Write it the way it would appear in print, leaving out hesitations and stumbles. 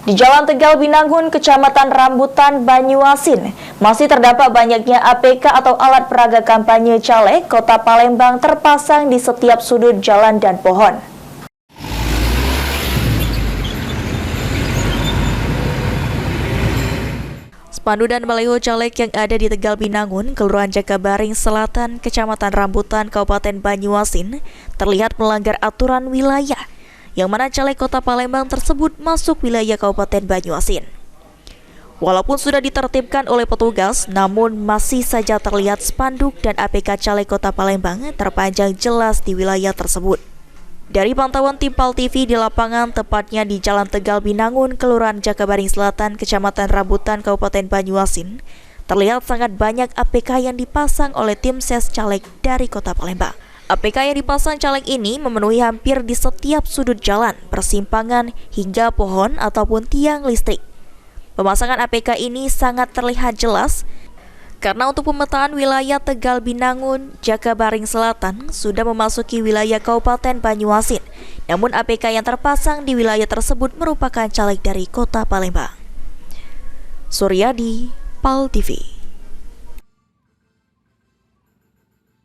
Di Jalan Tegal Binangun, Kecamatan Rambutan, Banyuasin, masih terdapat banyaknya APK atau alat peraga kampanye caleg Kota Palembang terpasang di setiap sudut jalan dan pohon. Spanduk dan baliho caleg yang ada di Tegal Binangun, Kelurahan Jakabaring Selatan, Kecamatan Rambutan, Kabupaten Banyuasin, terlihat melanggar aturan wilayah, yang mana caleg Kota Palembang tersebut masuk wilayah Kabupaten Banyuasin. Walaupun sudah ditertibkan oleh petugas, namun masih saja terlihat spanduk dan APK caleg Kota Palembang terpanjang jelas di wilayah tersebut. Dari pantauan tim PAL TV di lapangan, tepatnya di Jalan Tegal Binangun, Kelurahan Jakabaring Selatan, Kecamatan Rambutan, Kabupaten Banyuasin, terlihat sangat banyak APK yang dipasang oleh tim ses caleg dari Kota Palembang. APK yang dipasang caleg ini memenuhi hampir di setiap sudut jalan, persimpangan, hingga pohon ataupun tiang listrik. Pemasangan APK ini sangat terlihat jelas karena untuk pemetaan wilayah Tegal Binangun, Jakabaring Selatan sudah memasuki wilayah Kabupaten Banyuasin. Namun APK yang terpasang di wilayah tersebut merupakan caleg dari Kota Palembang. Suryadi, PAL TV.